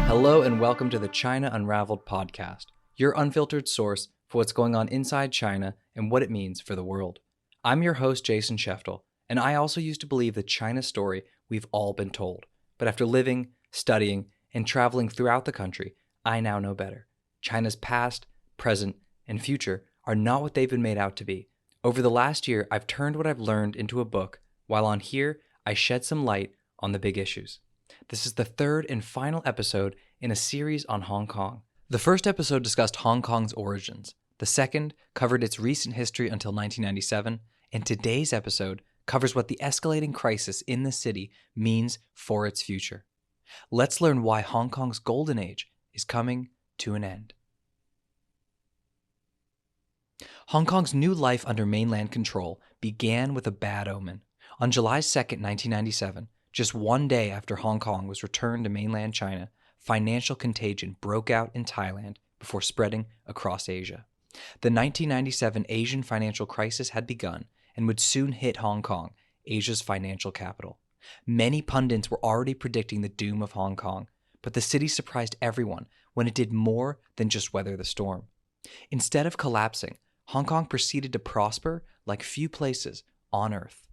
Hello and welcome to the China Unraveled podcast, your unfiltered source for what's going on inside China and what it means for the world. I'm your host, Jason Sheftel, and I also used to believe the China story we've all been told. But after living, studying, and traveling throughout the country, I now know better. China's past, present, and future are not what they've been made out to be. Over the last year, I've turned what I've learned into a book, while on here, I shed some light on the big issues. This is the third and final episode in a series on Hong Kong. The first episode discussed Hong Kong's origins. The second covered its recent history until 1997, and today's episode covers what the escalating crisis in the city means for its future. Let's learn why Hong Kong's golden age is coming to an end. Hong Kong's new life under mainland control began with a bad omen. On July 2nd, 1997, just one day after Hong Kong was returned to mainland China, financial contagion broke out in Thailand before spreading across Asia. The 1997 Asian financial crisis had begun and would soon hit Hong Kong, Asia's financial capital. Many pundits were already predicting the doom of Hong Kong, but the city surprised everyone when it did more than just weather the storm. Instead of collapsing, Hong Kong proceeded to prosper like few places on Earth.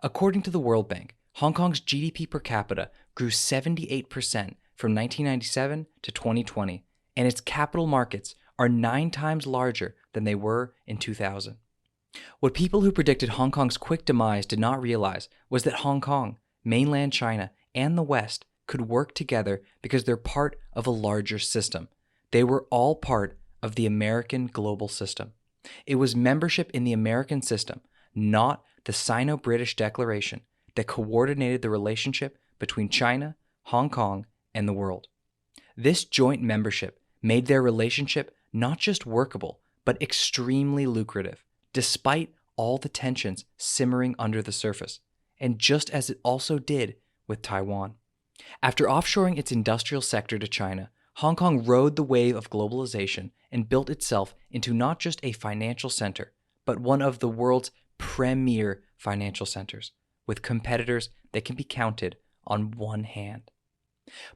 According to the World Bank, Hong Kong's GDP per capita grew 78% from 1997 to 2020, and its capital markets are 9 times larger than they were in 2000. What people who predicted Hong Kong's quick demise did not realize was that Hong Kong, mainland China, and the West could work together because they're part of a larger system. They were all part of the American global system. It was membership in the American system, not the Sino-British Declaration, that coordinated the relationship between China, Hong Kong, and the world. This joint membership made their relationship not just workable, but extremely lucrative, despite all the tensions simmering under the surface, and just as it also did with Taiwan. After offshoring its industrial sector to China, Hong Kong rode the wave of globalization and built itself into not just a financial center, but one of the world's premier financial centers, with competitors that can be counted on one hand.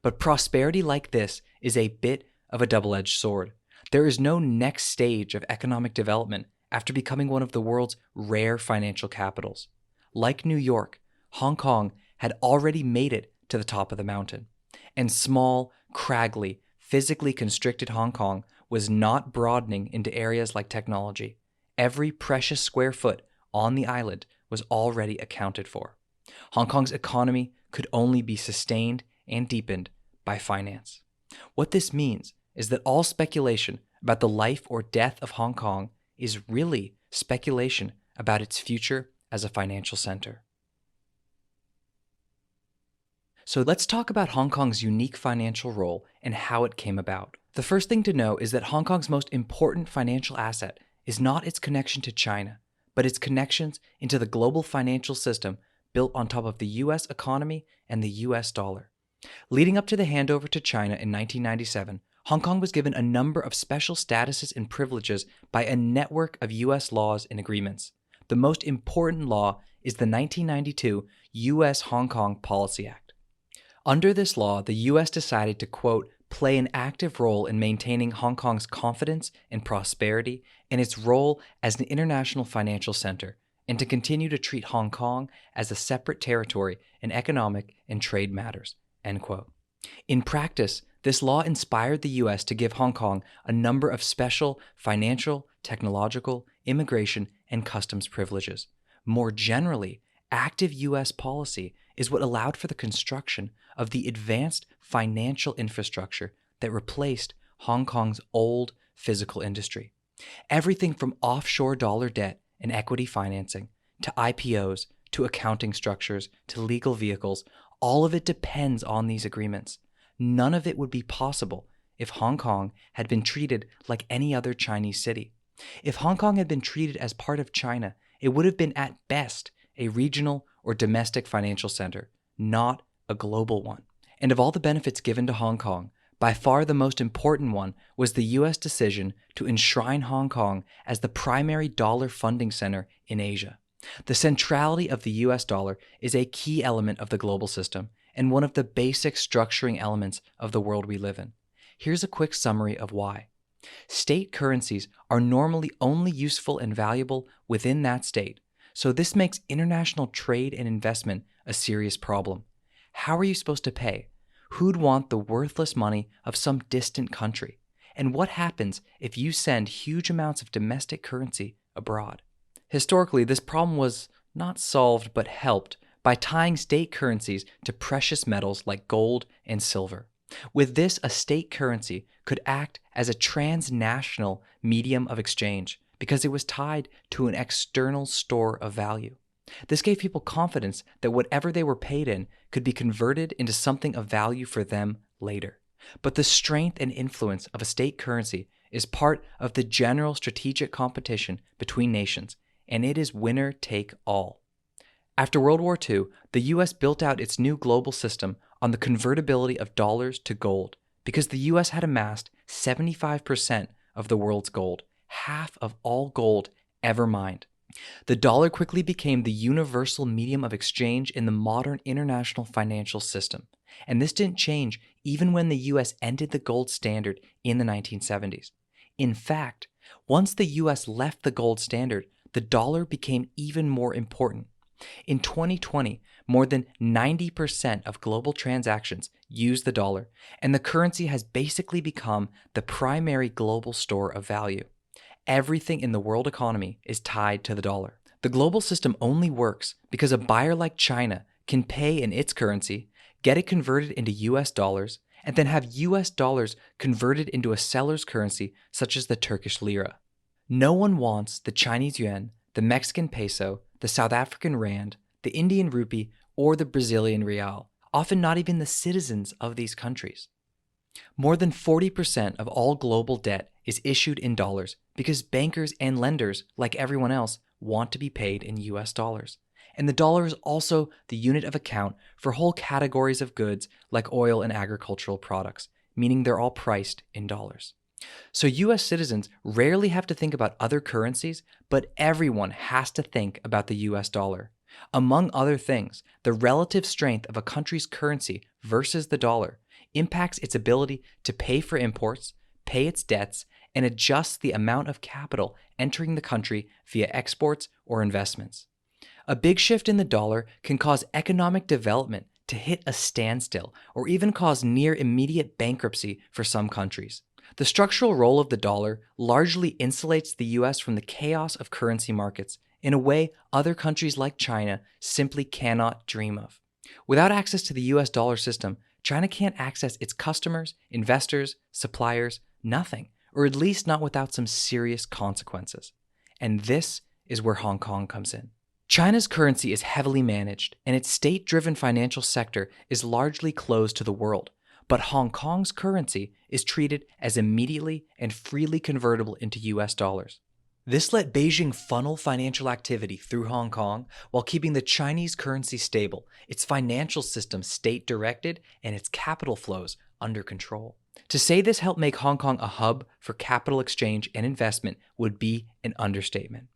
But prosperity like this is a bit of a double-edged sword. There is no next stage of economic development after becoming one of the world's rare financial capitals. Like New York, Hong Kong had already made it to the top of the mountain, and small, craggly, physically constricted Hong Kong was not broadening into areas like technology. Every precious square foot on the island was already accounted for. Hong Kong's economy could only be sustained and deepened by finance. What this means is that all speculation about the life or death of Hong Kong is really speculation about its future as a financial center. So let's talk about Hong Kong's unique financial role and how it came about. The first thing to know is that Hong Kong's most important financial asset is not its connection to China, but its connections into the global financial system built on top of the U.S. economy and the U.S. dollar. Leading up to the handover to China in 1997, Hong Kong was given a number of special statuses and privileges by a network of U.S. laws and agreements. The most important law is the 1992 U.S. Hong Kong Policy Act. Under this law, the U.S. decided to, quote, play an active role in maintaining Hong Kong's confidence and prosperity and its role as an international financial center, and to continue to treat Hong Kong as a separate territory in economic and trade matters, end quote. In practice, this law inspired the U.S. to give Hong Kong a number of special financial, technological, immigration, and customs privileges. More generally, active U.S. policy is what allowed for the construction of the advanced financial infrastructure that replaced Hong Kong's old physical industry. Everything from offshore dollar debt and equity financing, to IPOs, to accounting structures, to legal vehicles, all of it depends on these agreements. None of it would be possible if Hong Kong had been treated like any other Chinese city. If Hong Kong had been treated as part of China, it would have been at best a regional or domestic financial center, not a global one. And of all the benefits given to Hong Kong, by far the most important one was the U.S. decision to enshrine Hong Kong as the primary dollar funding center in Asia. The centrality of the U.S. dollar is a key element of the global system, and one of the basic structuring elements of the world we live in. Here's a quick summary of why. State currencies are normally only useful and valuable within that state, so this makes international trade and investment a serious problem. How are you supposed to pay? Who'd want the worthless money of some distant country? And what happens if you send huge amounts of domestic currency abroad? Historically, this problem was not solved but helped by tying state currencies to precious metals like gold and silver. With this, a state currency could act as a transnational medium of exchange because it was tied to an external store of value. This gave people confidence that whatever they were paid in could be converted into something of value for them later. But the strength and influence of a state currency is part of the general strategic competition between nations, and it is winner take all. After World War II, the US built out its new global system on the convertibility of dollars to gold because the US had amassed 75% of the world's gold, half of all gold ever mined. The dollar quickly became the universal medium of exchange in the modern international financial system, and this didn't change even when the US ended the gold standard in the 1970s. In fact, once the US left the gold standard, the dollar became even more important. In 2020, more than 90% of global transactions use the dollar, and the currency has basically become the primary global store of value. Everything in the world economy is tied to the dollar. The global system only works because a buyer like China can pay in its currency, get it converted into US dollars, and then have US dollars converted into a seller's currency such as the Turkish lira. No one wants the Chinese yuan, the Mexican peso, the South African rand, the Indian rupee, or the Brazilian real, often not even the citizens of these countries. More than 40% of all global debt is issued in dollars because bankers and lenders, like everyone else, want to be paid in US dollars. And the dollar is also the unit of account for whole categories of goods like oil and agricultural products, meaning they're all priced in dollars. So US citizens rarely have to think about other currencies, but everyone has to think about the US dollar. Among other things, the relative strength of a country's currency versus the dollar impacts its ability to pay for imports, pay its debts, and adjust the amount of capital entering the country via exports or investments. A big shift in the dollar can cause economic development to hit a standstill or even cause near immediate bankruptcy for some countries. The structural role of the dollar largely insulates the US from the chaos of currency markets in a way other countries like China simply cannot dream of. Without access to the US dollar system, China can't access its customers, investors, suppliers, nothing, or at least not without some serious consequences. And this is where Hong Kong comes in. China's currency is heavily managed, and its state-driven financial sector is largely closed to the world. But Hong Kong's currency is treated as immediately and freely convertible into US dollars. This let Beijing funnel financial activity through Hong Kong while keeping the Chinese currency stable, its financial system state-directed, and its capital flows under control. To say this helped make Hong Kong a hub for capital exchange and investment would be an understatement.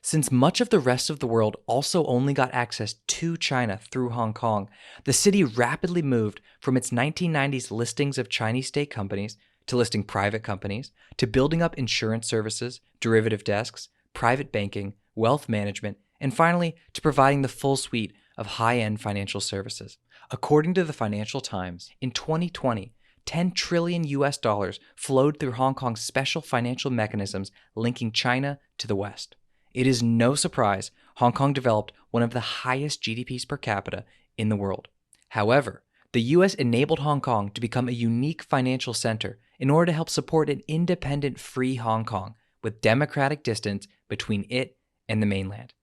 Since much of the rest of the world also only got access to China through Hong Kong, the city rapidly moved from its 1990s listings of Chinese state companies to listing private companies, to building up insurance services, derivative desks, private banking, wealth management, and finally to providing the full suite of high-end financial services. According to the Financial Times, in 2020, 10 trillion US dollars flowed through Hong Kong's special financial mechanisms linking China to the West. It is no surprise Hong Kong developed one of the highest GDPs per capita in the world. However, the US enabled Hong Kong to become a unique financial center in order to help support an independent, free Hong Kong with democratic distance between it and the mainland.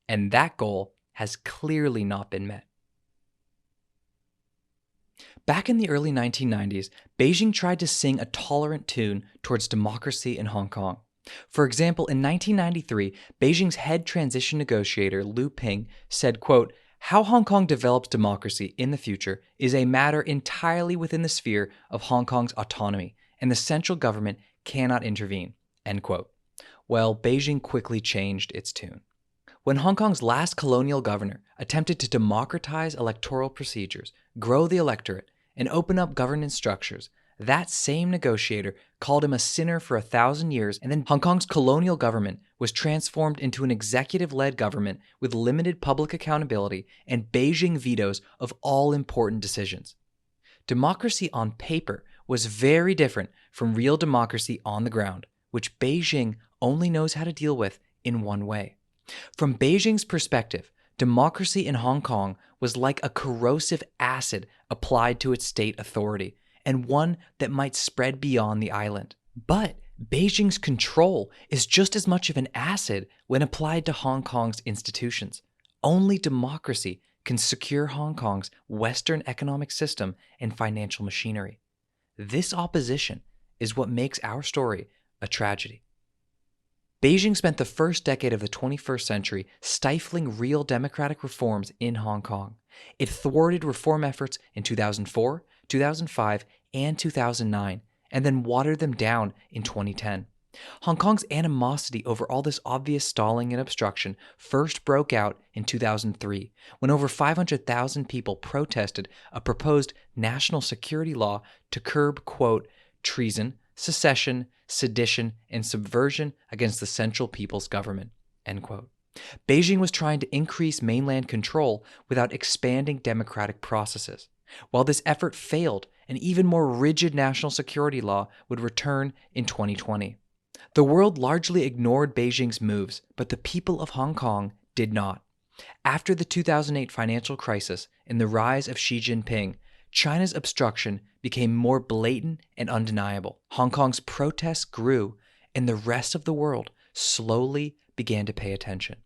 And that goal has clearly not been met. Back in the early 1990s, Beijing tried to sing a tolerant tune towards democracy in Hong Kong. For example, in 1993, Beijing's head transition negotiator, Liu Ping, said, quote, "How Hong Kong develops democracy in the future is a matter entirely within the sphere of Hong Kong's autonomy, and the central government cannot intervene," end quote. Well, Beijing quickly changed its tune. When Hong Kong's last colonial governor attempted to democratize electoral procedures grow the electorate, and open up governance structures, that same negotiator called him a sinner for 1,000 years, and then Hong Kong's colonial government was transformed into an executive-led government with limited public accountability and Beijing vetoes of all important decisions. Democracy on paper was very different from real democracy on the ground, which Beijing only knows how to deal with in one way. From Beijing's perspective, democracy in Hong Kong was like a corrosive acid applied to its state authority, and one that might spread beyond the island. But Beijing's control is just as much of an acid when applied to Hong Kong's institutions. Only democracy can secure Hong Kong's Western economic system and financial machinery. This opposition is what makes our story a tragedy. Beijing spent the first decade of the 21st century stifling real democratic reforms in Hong Kong. It thwarted reform efforts in 2004, 2005, and 2009, and then watered them down in 2010. Hong Kong's animosity over all this obvious stalling and obstruction first broke out in 2003, when over 500,000 people protested a proposed national security law to curb, quote, treason, secession, sedition, and subversion against the Central People's Government, end quote. Beijing was trying to increase mainland control without expanding democratic processes. While this effort failed, an even more rigid national security law would return in 2020. The world largely ignored Beijing's moves, but the people of Hong Kong did not. After the 2008 financial crisis and the rise of Xi Jinping, China's obstruction became more blatant and undeniable. Hong Kong's protests grew, and the rest of the world slowly began to pay attention.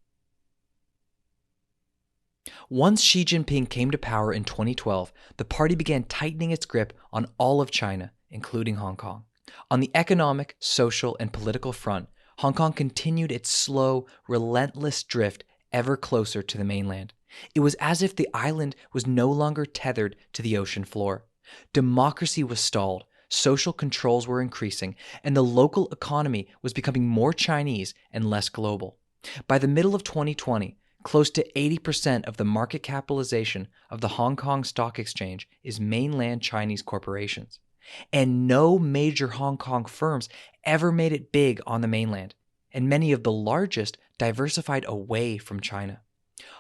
Once Xi Jinping came to power in 2012, the party began tightening its grip on all of China, including Hong Kong. On the economic, social, and political front, Hong Kong continued its slow, relentless drift ever closer to the mainland. It was as if the island was no longer tethered to the ocean floor. Democracy was stalled, social controls were increasing, and the local economy was becoming more Chinese and less global. By the middle of 2020, close to 80% of the market capitalization of the Hong Kong Stock Exchange is mainland Chinese corporations. And no major Hong Kong firms ever made it big on the mainland, and many of the largest diversified away from China.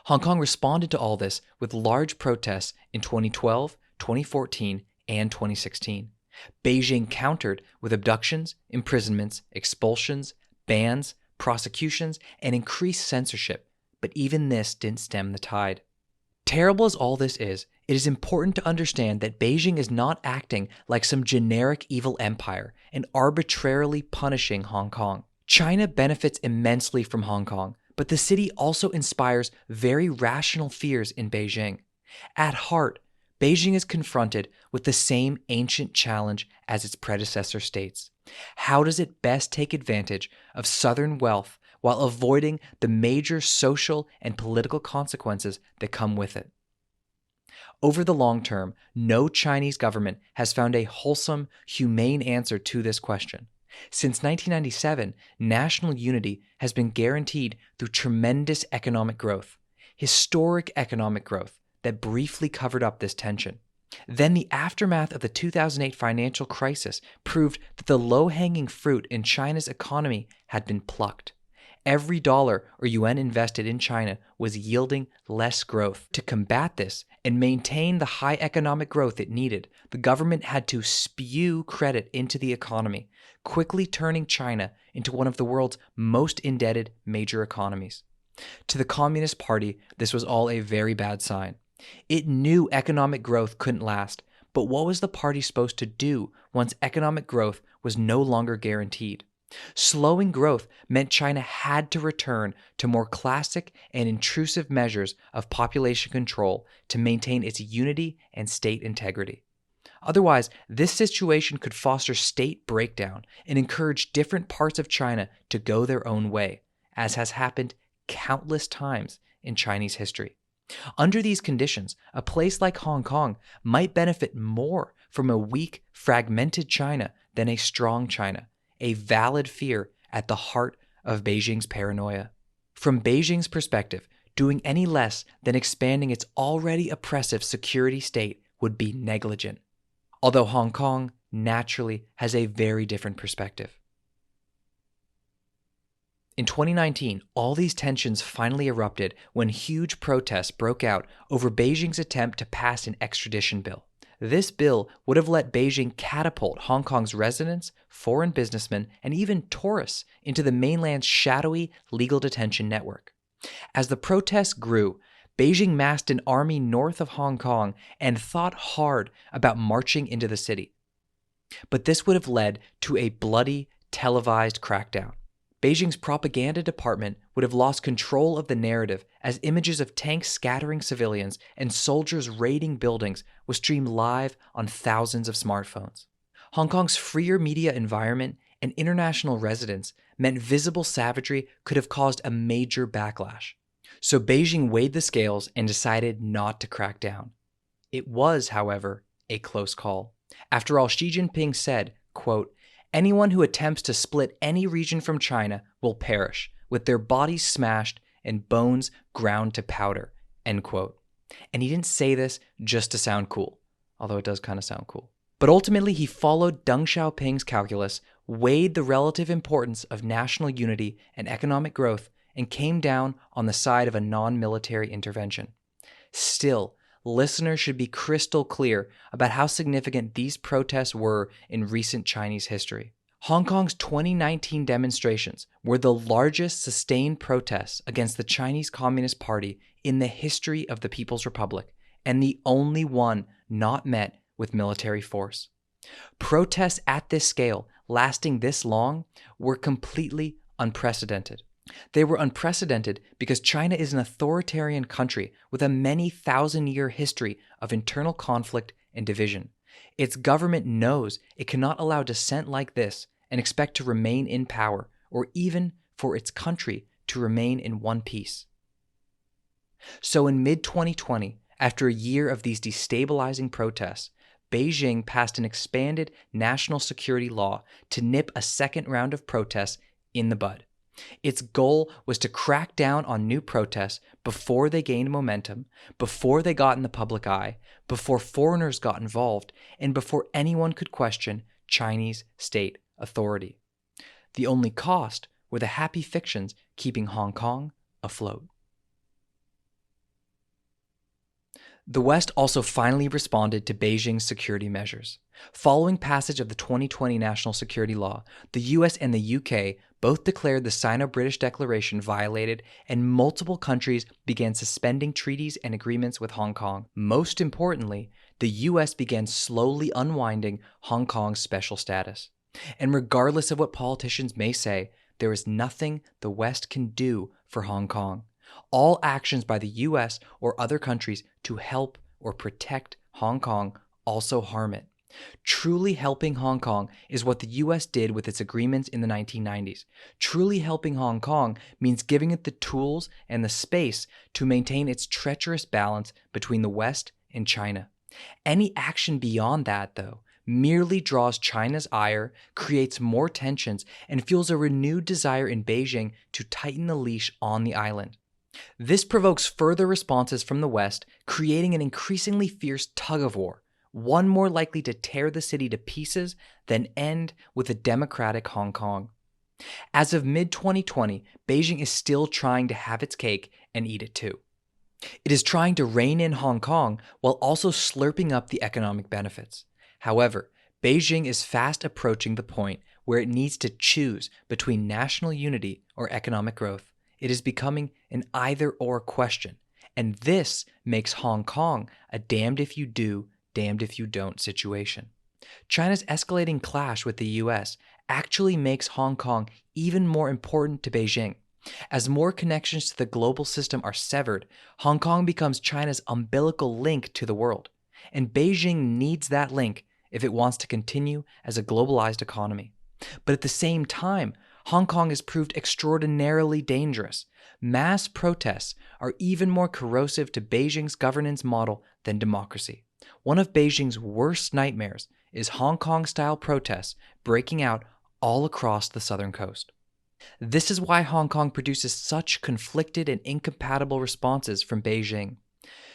Hong Kong responded to all this with large protests in 2012, 2014, and 2016. Beijing countered with abductions, imprisonments, expulsions, bans, prosecutions, and increased censorship, but even this didn't stem the tide. Terrible as all this is, it is important to understand that Beijing is not acting like some generic evil empire and arbitrarily punishing Hong Kong. China benefits immensely from Hong Kong, but the city also inspires very rational fears in Beijing. At heart, Beijing is confronted with the same ancient challenge as its predecessor states. How does it best take advantage of southern wealth while avoiding the major social and political consequences that come with it? Over the long term, no Chinese government has found a wholesome, humane answer to this question. Since 1997, national unity has been guaranteed through tremendous economic growth, historic economic growth that briefly covered up this tension. Then the aftermath of the 2008 financial crisis proved that the low-hanging fruit in China's economy had been plucked. Every dollar or yuan invested in China was yielding less growth. To combat this and maintain the high economic growth it needed, the government had to spew credit into the economy, quickly turning China into one of the world's most indebted major economies. To the Communist Party, this was all a very bad sign. It knew economic growth couldn't last, but what was the party supposed to do once economic growth was no longer guaranteed? Slowing growth meant China had to return to more classic and intrusive measures of population control to maintain its unity and state integrity. Otherwise, this situation could foster state breakdown and encourage different parts of China to go their own way, as has happened countless times in Chinese history. Under these conditions, a place like Hong Kong might benefit more from a weak, fragmented China than a strong China, a valid fear at the heart of Beijing's paranoia. From Beijing's perspective, doing any less than expanding its already oppressive security state would be negligent. Although Hong Kong naturally has a very different perspective. In 2019, all these tensions finally erupted when huge protests broke out over Beijing's attempt to pass an extradition bill. This bill would have let Beijing catapult Hong Kong's residents, foreign businessmen, and even tourists into the mainland's shadowy legal detention network. As the protests grew, Beijing massed an army north of Hong Kong and thought hard about marching into the city. But this would have led to a bloody, televised crackdown. Beijing's propaganda department would have lost control of the narrative as images of tanks scattering civilians and soldiers raiding buildings was streamed live on thousands of smartphones. Hong Kong's freer media environment and international residents meant visible savagery could have caused a major backlash. So Beijing weighed the scales and decided not to crack down. It was, however, a close call. After all, Xi Jinping said, quote, "Anyone who attempts to split any region from China will perish, with their bodies smashed and bones ground to powder," end quote. And he didn't say this just to sound cool, although it does kind of sound cool. But ultimately, he followed Deng Xiaoping's calculus, weighed the relative importance of national unity and economic growth, and came down on the side of a non-military intervention. Still, listeners should be crystal clear about how significant these protests were in recent Chinese history. Hong Kong's 2019 demonstrations were the largest sustained protests against the Chinese Communist Party in the history of the People's Republic, and the only one not met with military force. Protests at this scale, lasting this long, were completely unprecedented. They were unprecedented because China is an authoritarian country with a many thousand-year history of internal conflict and division. Its government knows it cannot allow dissent like this and expect to remain in power, or even for its country to remain in one piece. So in mid-2020, after a year of these destabilizing protests, Beijing passed an expanded national security law to nip a second round of protests in the bud. Its goal was to crack down on new protests before they gained momentum, before they got in the public eye, before foreigners got involved, and before anyone could question Chinese state authority. The only cost were the happy fictions keeping Hong Kong afloat. The West also finally responded to Beijing's security measures. Following passage of the 2020 National Security Law, the US and the UK both declared the Sino-British Declaration violated, and multiple countries began suspending treaties and agreements with Hong Kong. Most importantly, the US began slowly unwinding Hong Kong's special status. And regardless of what politicians may say, there is nothing the West can do for Hong Kong. All actions by the US or other countries to help or protect Hong Kong also harm it. Truly helping Hong Kong is what the US did with its agreements in the 1990s. Truly helping Hong Kong means giving it the tools and the space to maintain its treacherous balance between the West and China. Any action beyond that, though, merely draws China's ire, creates more tensions, and fuels a renewed desire in Beijing to tighten the leash on the island. This provokes further responses from the West, creating an increasingly fierce tug-of-war, one more likely to tear the city to pieces than end with a democratic Hong Kong. As of mid-2020, Beijing is still trying to have its cake and eat it too. It is trying to rein in Hong Kong while also slurping up the economic benefits. However, Beijing is fast approaching the point where it needs to choose between national unity or economic growth. It is becoming an either-or question, and this makes Hong Kong a damned if you do, damned if you don't situation. China's escalating clash with the US actually makes Hong Kong even more important to Beijing. As more connections to the global system are severed, Hong Kong becomes China's umbilical link to the world, and Beijing needs that link if it wants to continue as a globalized economy. But at the same time, Hong Kong has proved extraordinarily dangerous. Mass protests are even more corrosive to Beijing's governance model than democracy. One of Beijing's worst nightmares is Hong Kong-style protests breaking out all across the southern coast. This is why Hong Kong produces such conflicted and incompatible responses from Beijing.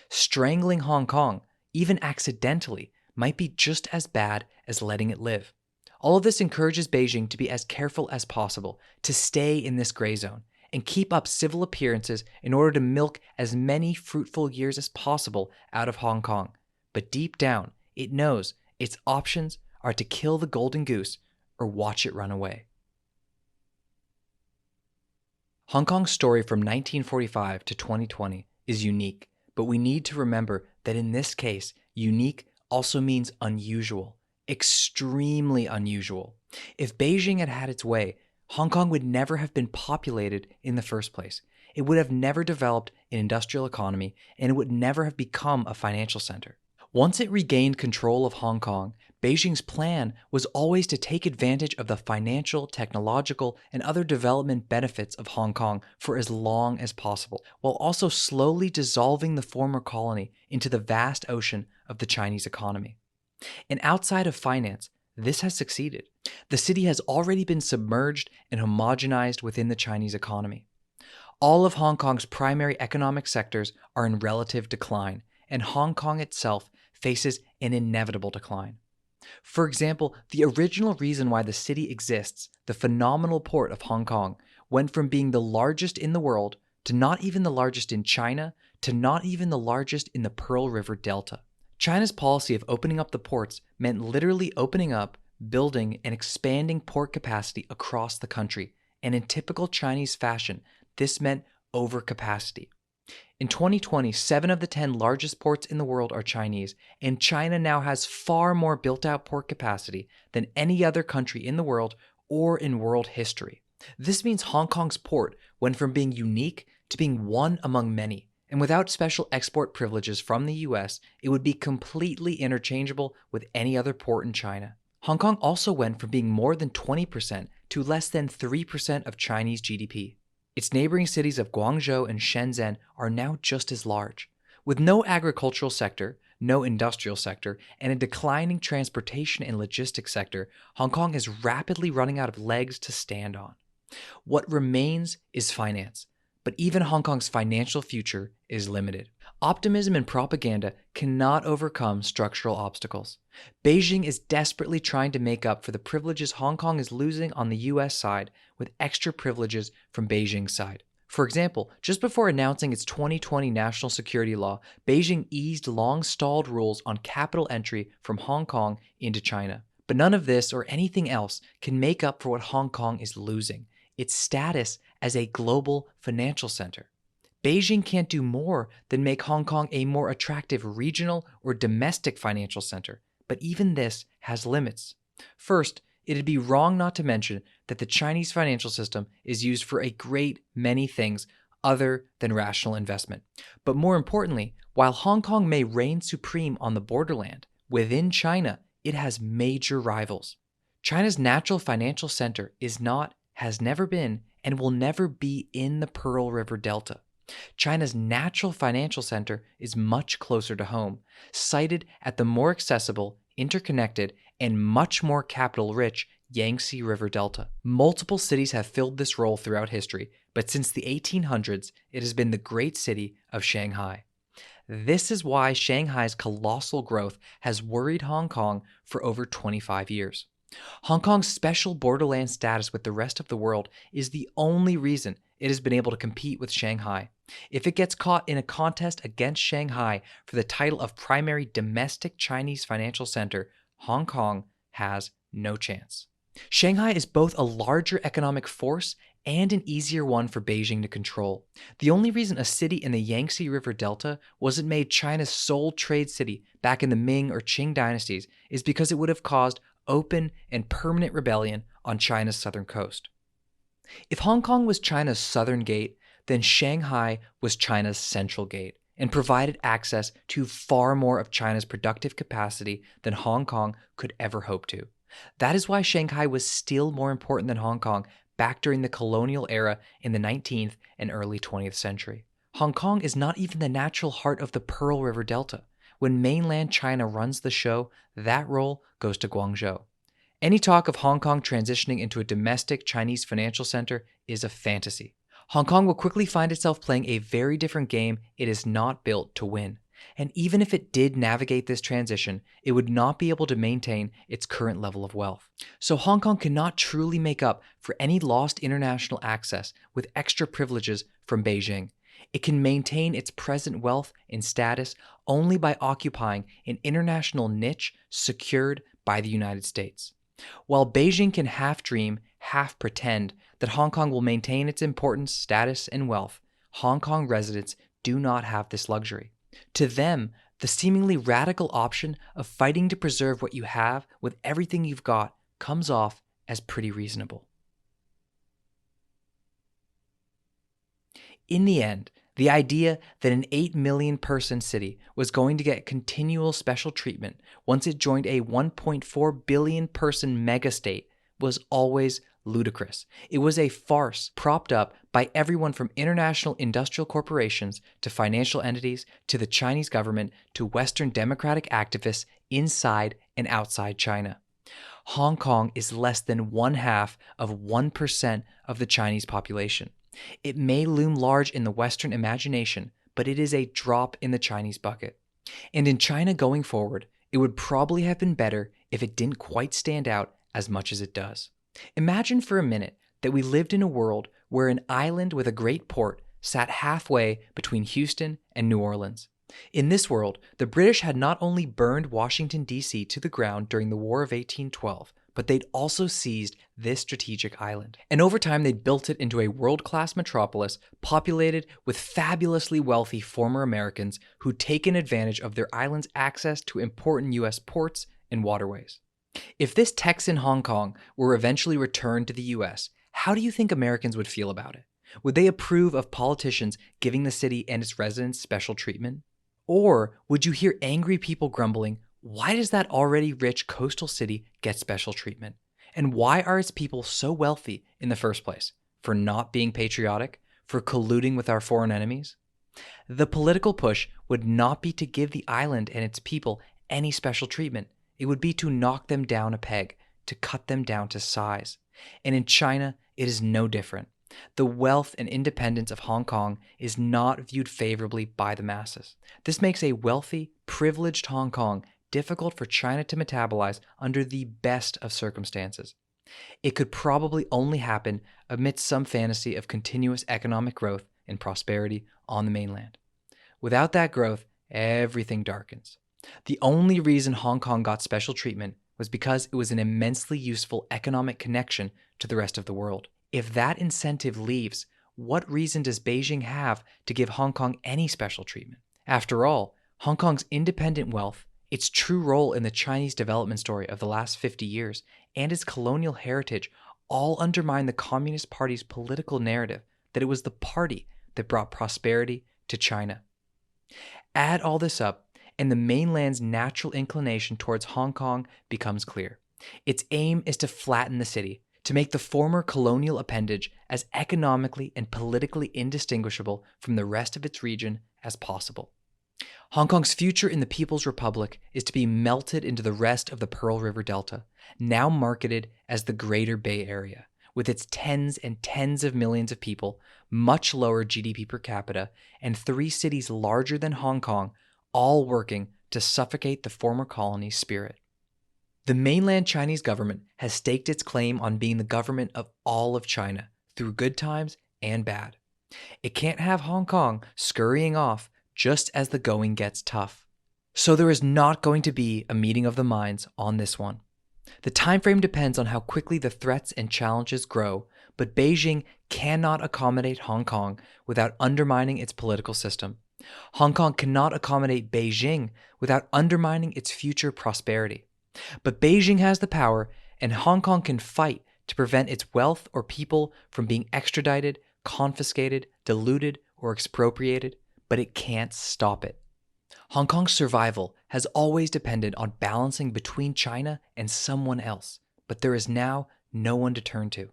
Strangling Hong Kong even accidentally, might be just as bad as letting it live. All of this encourages Beijing to be as careful as possible, to stay in this gray zone, and keep up civil appearances in order to milk as many fruitful years as possible out of Hong Kong. But deep down, it knows its options are to kill the golden goose or watch it run away. Hong Kong's story from 1945 to 2020 is unique, but we need to remember that in this case, unique also means unusual, extremely unusual. If Beijing had had its way, Hong Kong would never have been populated in the first place. It would have never developed an industrial economy, and it would never have become a financial center. Once it regained control of Hong Kong, Beijing's plan was always to take advantage of the financial, technological, and other development benefits of Hong Kong for as long as possible, while also slowly dissolving the former colony into the vast ocean of the Chinese economy. And outside of finance, this has succeeded. The city has already been submerged and homogenized within the Chinese economy. All of Hong Kong's primary economic sectors are in relative decline, and Hong Kong itself faces an inevitable decline. For example, the original reason why the city exists, the phenomenal port of Hong Kong, went from being the largest in the world to not even the largest in China to not even the largest in the Pearl River Delta. China's policy of opening up the ports meant literally opening up, building, and expanding port capacity across the country, and in typical Chinese fashion, this meant overcapacity. In 2020, 7 of the 10 largest ports in the world are Chinese, and China now has far more built-out port capacity than any other country in the world or in world history. This means Hong Kong's port went from being unique to being one among many, and without special export privileges from the US, it would be completely interchangeable with any other port in China. Hong Kong also went from being more than 20% to less than 3% of Chinese GDP. Its neighboring cities of Guangzhou and Shenzhen are now just as large. With no agricultural sector, no industrial sector, and a declining transportation and logistics sector, Hong Kong is rapidly running out of legs to stand on. What remains is finance, but even Hong Kong's financial future is limited. Optimism and propaganda cannot overcome structural obstacles. Beijing is desperately trying to make up for the privileges Hong Kong is losing on the US side with extra privileges from Beijing's side. For example, just before announcing its 2020 national security law, Beijing eased long-stalled rules on capital entry from Hong Kong into China. But none of this or anything else can make up for what Hong Kong is losing, its status as a global financial center. Beijing can't do more than make Hong Kong a more attractive regional or domestic financial center, but even this has limits. First, it'd be wrong not to mention that the Chinese financial system is used for a great many things other than rational investment. But more importantly, while Hong Kong may reign supreme on the borderland, within China, it has major rivals. China's natural financial center is not, has never been, and will never be in the Pearl River Delta. China's natural financial center is much closer to home, sited at the more accessible, interconnected, and much more capital-rich Yangtze River Delta. Multiple cities have filled this role throughout history, but since the 1800s, it has been the great city of Shanghai. This is why Shanghai's colossal growth has worried Hong Kong for over 25 years. Hong Kong's special borderland status with the rest of the world is the only reason it has been able to compete with Shanghai. If it gets caught in a contest against Shanghai for the title of primary domestic Chinese financial center, Hong Kong has no chance. Shanghai is both a larger economic force and an easier one for Beijing to control. The only reason a city in the Yangtze River Delta wasn't made China's sole trade city back in the Ming or Qing dynasties is because it would have caused open and permanent rebellion on China's southern coast. If Hong Kong was China's southern gate, then Shanghai was China's central gate and provided access to far more of China's productive capacity than Hong Kong could ever hope to. That is why Shanghai was still more important than Hong Kong back during the colonial era in the 19th and early 20th century. Hong Kong is not even the natural heart of the Pearl River Delta. When mainland China runs the show, that role goes to Guangzhou. Any talk of Hong Kong transitioning into a domestic Chinese financial center is a fantasy. Hong Kong will quickly find itself playing a very different game it is not built to win. And even if it did navigate this transition, it would not be able to maintain its current level of wealth. So Hong Kong cannot truly make up for any lost international access with extra privileges from Beijing. It can maintain its present wealth and status only by occupying an international niche secured by the United States. While Beijing can half dream, half pretend that Hong Kong will maintain its importance, status, and wealth, Hong Kong residents do not have this luxury. To them, the seemingly radical option of fighting to preserve what you have with everything you've got comes off as pretty reasonable. In the end, the idea that an 8 million person city was going to get continual special treatment once it joined a 1.4 billion person megastate was always ludicrous. It was a farce propped up by everyone from international industrial corporations to financial entities to the Chinese government to Western democratic activists inside and outside China. Hong Kong is less than 1/2 of 1% of the Chinese population. It may loom large in the Western imagination, but it is a drop in the Chinese bucket. And in China going forward, it would probably have been better if it didn't quite stand out as much as it does. Imagine for a minute that we lived in a world where an island with a great port sat halfway between Houston and New Orleans. In this world, the British had not only burned Washington, D.C. to the ground during the War of 1812, but they'd also seized this strategic island. And over time, they'd built it into a world-class metropolis populated with fabulously wealthy former Americans who'd taken advantage of their island's access to important U.S. ports and waterways. If this Texan Hong Kong were eventually returned to the U.S., how do you think Americans would feel about it? Would they approve of politicians giving the city and its residents special treatment? Or would you hear angry people grumbling, why does that already rich coastal city get special treatment? And why are its people so wealthy in the first place? For not being patriotic? For colluding with our foreign enemies? The political push would not be to give the island and its people any special treatment. It would be to knock them down a peg, to cut them down to size. And in China, it is no different. The wealth and independence of Hong Kong is not viewed favorably by the masses. This makes a wealthy, privileged Hong Kong difficult for China to metabolize under the best of circumstances. It could probably only happen amidst some fantasy of continuous economic growth and prosperity on the mainland. Without that growth, everything darkens. The only reason Hong Kong got special treatment was because it was an immensely useful economic connection to the rest of the world. If that incentive leaves, what reason does Beijing have to give Hong Kong any special treatment? After all, Hong Kong's independent wealth, its true role in the Chinese development story of the last 50 years, and its colonial heritage all undermine the Communist Party's political narrative that it was the party that brought prosperity to China. Add all this up, and the mainland's natural inclination towards Hong Kong becomes clear. Its aim is to flatten the city, to make the former colonial appendage as economically and politically indistinguishable from the rest of its region as possible. Hong Kong's future in the People's Republic is to be melted into the rest of the Pearl River Delta, now marketed as the Greater Bay Area, with its tens and tens of millions of people, much lower GDP per capita, and 3 cities larger than Hong Kong, all working to suffocate the former colony's spirit. The mainland Chinese government has staked its claim on being the government of all of China, through good times and bad. It can't have Hong Kong scurrying off just as the going gets tough. So there is not going to be a meeting of the minds on this one. The time frame depends on how quickly the threats and challenges grow, but Beijing cannot accommodate Hong Kong without undermining its political system. Hong Kong cannot accommodate Beijing without undermining its future prosperity. But Beijing has the power, and Hong Kong can fight to prevent its wealth or people from being extradited, confiscated, diluted, or expropriated, but it can't stop it. Hong Kong's survival has always depended on balancing between China and someone else, but there is now no one to turn to.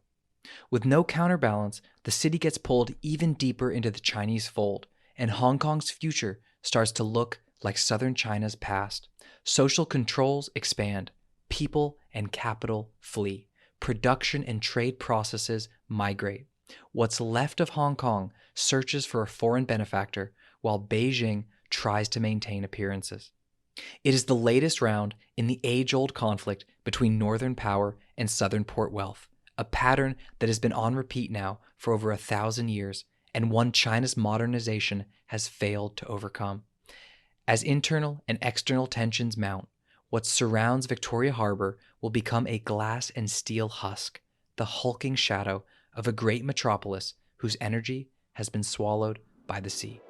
With no counterbalance, the city gets pulled even deeper into the Chinese fold, and Hong Kong's future starts to look like southern China's past. Social controls expand, people and capital flee, production and trade processes migrate. What's left of Hong Kong searches for a foreign benefactor, while Beijing tries to maintain appearances. It is the latest round in the age-old conflict between northern power and southern port wealth, a pattern that has been on repeat now for over 1,000 years, and one China's modernization has failed to overcome. As internal and external tensions mount, what surrounds Victoria Harbor will become a glass and steel husk, the hulking shadow of a great metropolis whose energy has been swallowed by the sea.